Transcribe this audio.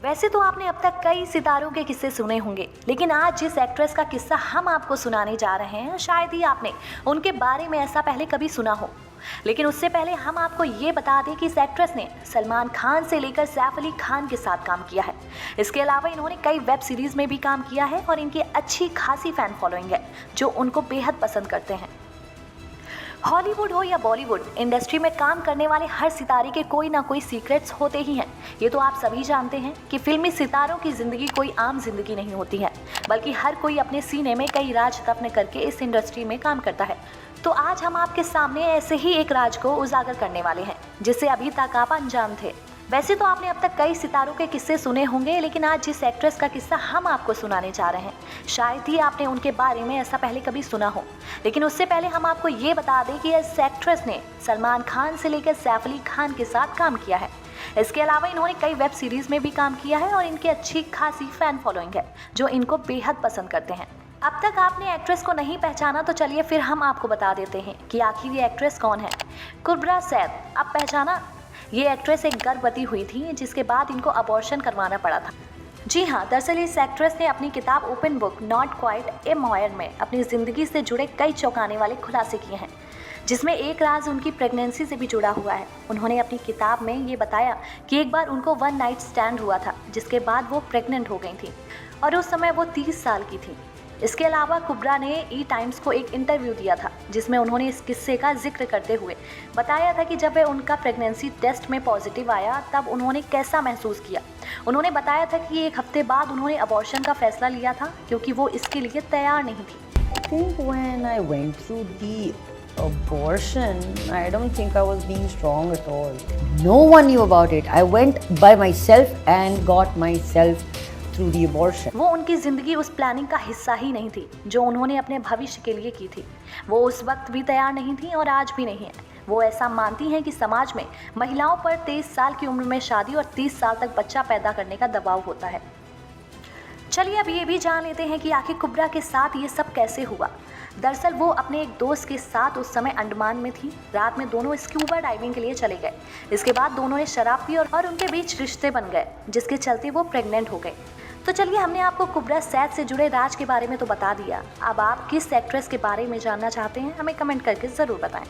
वैसे तो आपने अब तक कई सितारों के किस्से सुने होंगे, लेकिन आज जिस एक्ट्रेस का किस्सा हम आपको सुनाने जा रहे हैं शायद ही आपने उनके बारे में ऐसा पहले कभी सुना हो। लेकिन उससे पहले हम आपको ये बता दें कि इस एक्ट्रेस ने सलमान खान से लेकर सैफ अली खान के साथ काम किया है। इसके अलावा इन्होंने कई वेब सीरीज में भी काम किया है और इनकी अच्छी खासी फैन फॉलोइंग है जो उनको बेहद पसंद करते हैं। हॉलीवुड हो या बॉलीवुड, इंडस्ट्री में काम करने वाले हर सितारे के कोई ना कोई सीक्रेट्स होते ही हैं। ये तो आप सभी जानते हैं कि फिल्मी सितारों की जिंदगी कोई आम जिंदगी नहीं होती है, बल्कि हर कोई अपने सीने में कई राज दफन करके इस इंडस्ट्री में काम करता है। तो आज हम आपके सामने ऐसे ही एक राज को उजागर करने वाले हैं जिसे अभी तक आप अनजान थे। वैसे तो आपने अब तक कई सितारों के किस्से सुने होंगे, लेकिन आज जिस एक्ट्रेस का किस्सा हम आपको सुनाने जा रहे हैं शायद ही आपने उनके बारे में ऐसा पहले कभी सुना हो। लेकिन उससे पहले हम आपको ये बता दें कि इस एक्ट्रेस ने सलमान खान से लेकर सैफ अली खान के साथ काम किया है। इसके अलावा इन्होंने कई वेब सीरीज में भी काम किया है और इनकी अच्छी खासी फैन फॉलोइंग है जो इनको बेहद पसंद करते हैं। अब तक आपने एक्ट्रेस को नहीं पहचाना तो चलिए फिर हम आपको बता देते हैं कि आखिर ये एक्ट्रेस कौन है। कुब्रा सैद, अब पहचाना? ये एक्ट्रेस एक गर्भवती हुई थी जिसके बाद इनको अबॉर्शन करवाना पड़ा था। जी हाँ, दरअसल इस एक्ट्रेस ने अपनी किताब open book not quite a moire में अपनी ज़िंदगी से जुड़े कई चौंकाने वाले खुलासे किए हैं, जिसमें एक राज उनकी प्रेगनेंसी से भी जुड़ा हुआ है। उन्होंने अपनी किताब में ये बताया कि एक बार उनको वन नाइट स्टैंड हुआ था जिसके बाद वो प्रेग्नेंट हो गई थी और उस समय वो 30 साल की थी। इसके अलावा कुब्रा ने ई टाइम्स को एक इंटरव्यू दिया था जिसमें उन्होंने इस किस्से का जिक्र करते हुए बताया था कि जब उनका प्रेगनेंसी टेस्ट में पॉजिटिव आया तब उन्होंने कैसा महसूस किया। उन्होंने बताया था कि एक हफ्ते बाद उन्होंने अबॉर्शन का फैसला लिया था क्योंकि वो इसके लिए तैयार नहीं थी। I think when I went through the abortion, I don't think I was being strong at all. No one knew about it. I went by myself and got myself through the abortion. वो उनकी जिंदगी उस planning का हिस्सा ही नहीं थी जो उन्होंने अपने भविष्य के लिए की थी। वो उस वक्त भी तैयार नहीं थी और आज भी नहीं है। वो ऐसा मानती हैं कि समाज में महिलाओं पर 23 साल की उम्र में शादी और 30 साल तक बच्चा पैदा करने का दबाव होता है। चलिए अब ये भी जान लेते हैं कि आखिर कुब्रा के साथ ये सब कैसे हुआ। दरअसल वो अपने एक दोस्त के साथ उस समय अंडमान में थी। रात में दोनों स्कूबा डाइविंग के लिए चले गए। इसके बाद दोनों ने शराब पी और उनके बीच रिश्ते बन गए जिसके चलते वो प्रेग्नेंट हो गए। तो चलिए हमने आपको कुब्रा सैद से जुड़े राज के बारे में तो बता दिया। अब आप किस एक्ट्रेस के बारे में जानना चाहते हैं हमें कमेंट करके ज़रूर बताएं।